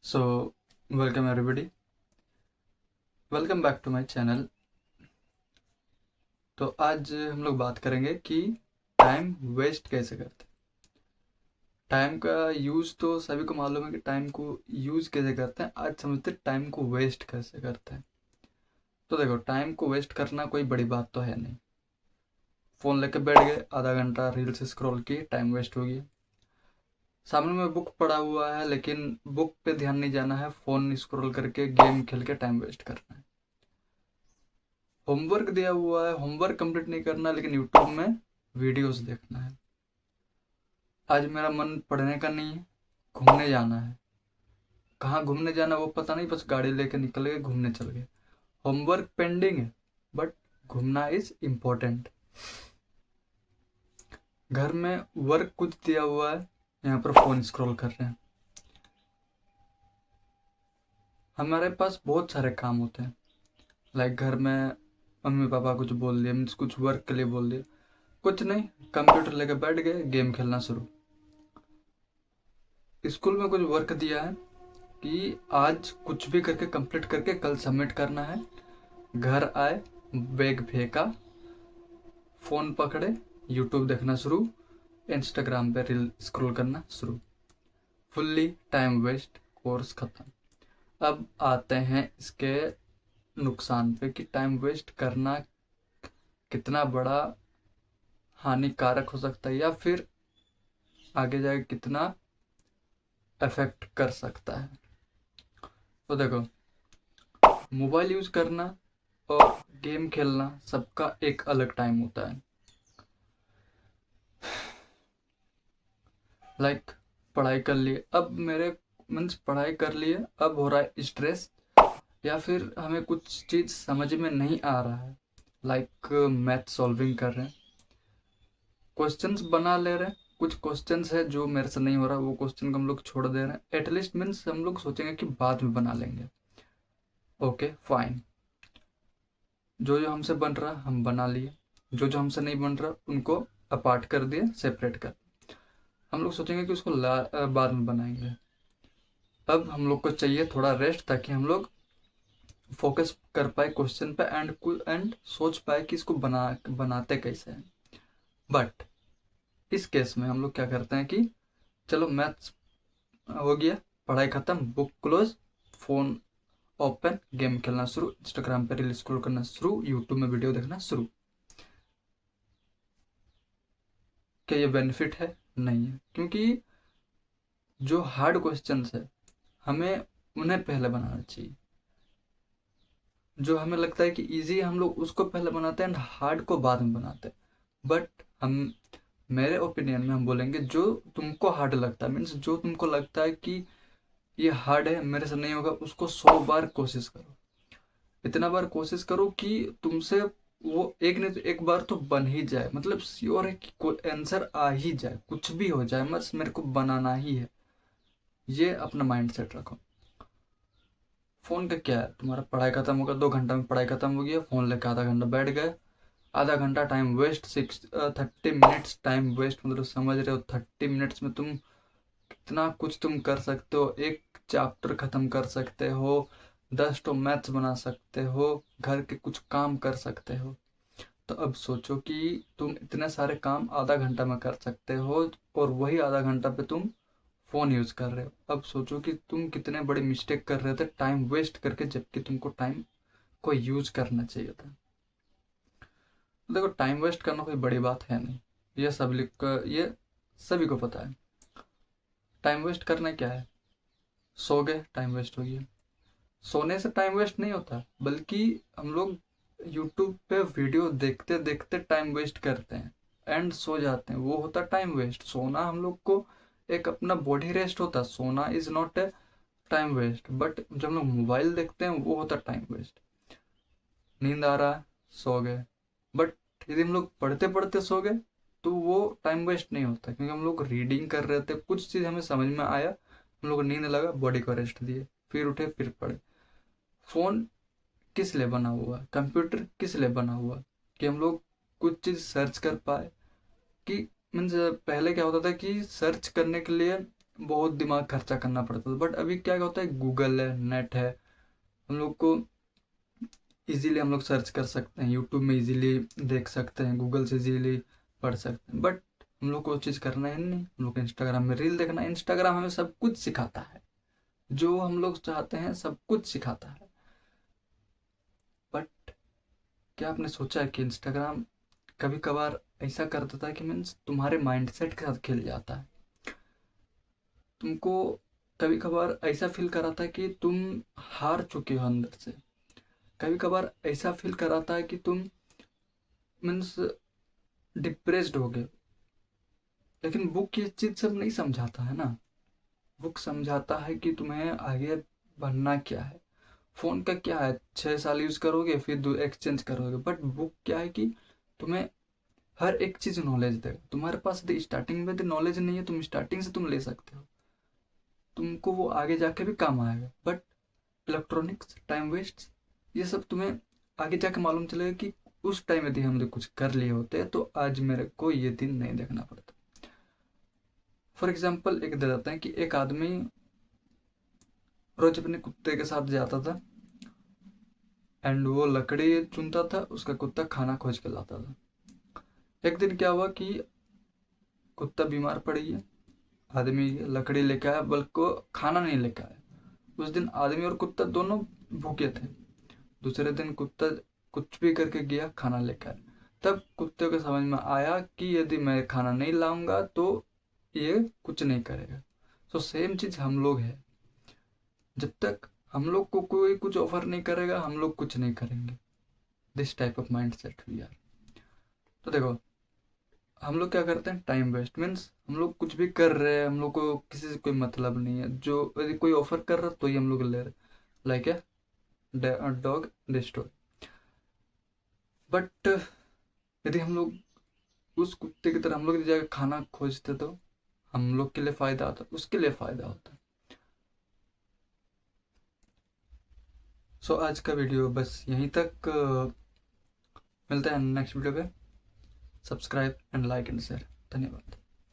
So welcome everybody, welcome back to my channel. तो आज हम लोग बात करेंगे कि टाइम वेस्ट कैसे करते हैं। टाइम का यूज़ तो सभी को मालूम है कि टाइम को यूज़ कैसे करते हैं। आज समझते हैं टाइम को वेस्ट कैसे करते हैं। तो देखो, टाइम को वेस्ट करना कोई बड़ी बात तो है नहीं। फ़ोन लेके बैठ गए, आधा घंटा रील्स स्क्रॉल किए, टाइम वेस्ट हो गया। सामने में बुक पड़ा हुआ है लेकिन बुक पे ध्यान नहीं जाना है, फ़ोन स्क्रॉल करके गेम खेल के टाइम वेस्ट करना है। होमवर्क दिया हुआ है, होमवर्क कंप्लीट नहीं करना लेकिन यूट्यूब में वीडियोस देखना है। आज मेरा मन पढ़ने का नहीं है, घूमने जाना है। कहाँ घूमने जाना वो पता नहीं, बस गाड़ी लेके निकल गए, घूमने चल गए। होमवर्क पेंडिंग है बट घूमना इज इम्पोर्टेंट। घर में वर्क कुछ दिया हुआ है, यहाँ पर फोन स्क्रॉल कर रहे हैं। हमारे पास बहुत सारे काम होते हैं, लाइक घर में मम्मी पापा कुछ बोल दिया, मीन्स कुछ वर्क के लिए बोल दिया, कुछ नहीं, कंप्यूटर लेके बैठ गए, गेम खेलना शुरू। स्कूल में कुछ वर्क दिया है कि आज कुछ भी करके कंप्लीट करके कल सबमिट करना है। घर आए, बैग फेंका, फोन पकड़े, यूट्यूब देखना शुरू, इंस्टाग्राम पे रील स्क्रॉल करना शुरू। फुल्ली टाइम वेस्ट, कोर्स खत्म। अब आते हैं इसके नुकसान पे कि टाइम वेस्ट करना कितना बड़ा हानिकारक हो सकता है या फिर आगे जाके कितना अफेक्ट कर सकता है। तो देखो, मोबाइल यूज करना और गेम खेलना सबका एक अलग टाइम होता है। लाइक पढ़ाई कर लिए, अब मेरे मीन्स पढ़ाई कर लिए, अब हो रहा है स्ट्रेस या फिर हमें कुछ चीज़ समझ में नहीं आ रहा है, लाइक मैथ सॉल्विंग कर रहे हैं, क्वेश्चंस बना ले रहे हैं। कुछ क्वेश्चंस है जो मेरे से नहीं हो रहा, वो क्वेश्चन को हम लोग छोड़ दे रहे हैं। एटलीस्ट मीन्स हम लोग सोचेंगे कि बाद में बना लेंगे। ओके फाइन, जो जो हमसे बन रहा हम बना लिए, जो जो हमसे नहीं बन रहा उनको अपार्ट कर दिए, सेपरेट कर। हम लोग सोचेंगे कि उसको बाद में बनाएंगे। अब हम लोग को चाहिए थोड़ा रेस्ट ताकि हम लोग फोकस कर पाए क्वेश्चन पे एंड सोच पाए कि इसको बनाते कैसे हैं। बट इस केस में हम लोग क्या करते हैं कि चलो मैथ्स हो गया, पढ़ाई खत्म, book close, phone open, game खेलना शुरू, इंस्टाग्राम पे रील स्क्रॉल करना शुरू, यूट्यूब में वीडियो देखना शुरू। क्या ये बेनिफिट है? नहीं है, क्योंकि जो हार्ड क्वेश्चंस है हमें उन्हें पहले बनाना चाहिए। जो हमें लगता है कि इजी हम लोग उसको पहले बनाते हैं एंड हार्ड को बाद में बनाते हैं। बट हम, मेरे ओपिनियन में हम बोलेंगे जो तुमको हार्ड लगता है, मीन्स जो तुमको लगता है कि ये हार्ड है, मेरे से नहीं होगा, उसको 100 बार कोशिश करो। इतना बार कोशिश करो कि तुमसे वो एक नहीं तो एक बार तो बन ही जाए, मतलब श्योर है कि कोई आंसर आ ही जाए, कुछ भी हो जाए, बस मेरे को बनाना ही है। ये अपना माइंड सेट रखो। फोन का क्या है, तुम्हारा पढ़ाई खत्म होगा, 2 घंटा में पढ़ाई खत्म हो गया, फोन लेकर आधा घंटा बैठ गए, आधा घंटा time waste, 30 minutes time waste, मतलब समझ रहे हो 30 मिनट्स में तुम कितना कुछ तुम कर सकते हो। एक चैप्टर खत्म कर सकते हो, 10 तो मैथ्स बना सकते हो, घर के कुछ काम कर सकते हो। तो अब सोचो कि तुम इतने सारे काम आधा घंटा में कर सकते हो और वही आधा घंटा पे तुम फोन यूज कर रहे हो। अब सोचो कि तुम कितने बड़ी मिस्टेक कर रहे थे टाइम वेस्ट करके, जबकि तुमको टाइम को यूज करना चाहिए था। देखो, टाइम वेस्ट करना कोई बड़ी बात है नहीं, ये सभी को पता है। टाइम वेस्ट करना क्या है, सो गए, टाइम वेस्ट हो गया। सोने से टाइम वेस्ट नहीं होता, बल्कि हम लोग यूट्यूब पे वीडियो देखते देखते टाइम वेस्ट करते हैं एंड सो जाते हैं, वो होता टाइम वेस्ट। सोना हम लोग को एक अपना बॉडी रेस्ट होता, सोना is not a time waste. But जब हम लोग मोबाइल देखते हैं वो होता टाइम वेस्ट। नींद आ रहा है, सो गए, बट यदि हम लोग पढ़ते पढ़ते सो गए तो वो टाइम वेस्ट नहीं होता, क्योंकि हम लोग रीडिंग कर रहे थे, कुछ चीज़ हमें समझ में आया, हम लोग को नींद लगा, बॉडी को रेस्ट दिए, फिर उठे, फिर पढ़े। फोन किस लिए बना हुआ है, कंप्यूटर किस लिए बना हुआ है, कि हम लोग कुछ चीज़ सर्च कर पाए। कि मीन्स पहले क्या होता था कि सर्च करने के लिए बहुत दिमाग खर्चा करना पड़ता था। बट अभी क्या होता है, गूगल है, नेट है, हम लोग को इजीली हम लोग सर्च कर सकते हैं, यूट्यूब में इजीली देख सकते हैं, गूगल से इजीली पढ़ सकते हैं। बट हम लोग को वो चीज़ करना है नहीं, हम लोग को इंस्टाग्राम में रील देखना है। इंस्टाग्राम हमें सब कुछ सिखाता है, जो हम लोग चाहते हैं सब कुछ सिखाता है। बट क्या आपने सोचा है कि इंस्टाग्राम कभी कभार ऐसा कर देता है कि मीन्स तुम्हारे माइंडसेट के साथ खेल जाता है। तुमको कभी कभार ऐसा फील कराता है कि तुम हार चुके हो अंदर से। कभी कभार ऐसा फील कराता है कि तुम मीन्स डिप्रेस्ड हो गए। लेकिन बुक ये चीज सब नहीं समझाता है ना। बुक समझाता है कि तुम्हें आगे बनना क्या है। फोन का क्या है, 6 साल यूज करोगे फिर दो एक्सचेंज करोगे। बट बुक क्या है कि तुम्हें हर एक चीज नॉलेज देगा। तुम्हारे पास स्टार्टिंग में नॉलेज नहीं है, तुम स्टार्टिंग से तुम ले सकते हो, तुमको वो आगे जाके भी काम आएगा। बट इलेक्ट्रॉनिक्स, टाइम वेस्ट, ये सब तुम्हें आगे जाके मालूम चलेगा कि उस टाइम यदि हमने कुछ कर लिए होते तो आज मेरे को ये दिन नहीं देखना पड़ता। फॉर एग्जाम्पल एक दे देते हैं कि एक आदमी रोज अपने कुत्ते के साथ जाता था एंड वो लकड़ी चुनता था, उसका कुत्ता खाना खोज के लाता था। एक दिन क्या हुआ कि कुत्ता बीमार पड़ गया, आदमी लकड़ी लेके आया बल्कि खाना नहीं लेके आया। उस दिन आदमी और कुत्ता दोनों भूखे थे। दूसरे दिन कुत्ता कुछ भी करके गया, खाना लेकर आया। तब कुत्ते को समझ में आया कि यदि मैं खाना नहीं लाऊंगा तो ये कुछ नहीं करेगा। तो सेम चीज हम लोग है, जब तक हम लोग को कोई कुछ ऑफर नहीं करेगा हम लोग कुछ नहीं करेंगे। This type of mind set we are. तो देखो, हम लोग क्या करते हैं, टाइम वेस्ट मीन्स हम लोग कुछ भी कर रहे हैं, हम लोग को किसी से कोई मतलब नहीं है। जो यदि कोई ऑफर कर रहा तो ही हम लोग ले रहे, like a dog destroy. But यदि हम लोग उस कुत्ते की तरह हम लोग जाकर खाना खोजते तो हम लोग के लिए फायदा होता, उसके लिए फायदा होता। सो आज का वीडियो बस यहीं तक। मिलते हैं नेक्स्ट वीडियो पे। Subscribe and like and share. धन्यवाद।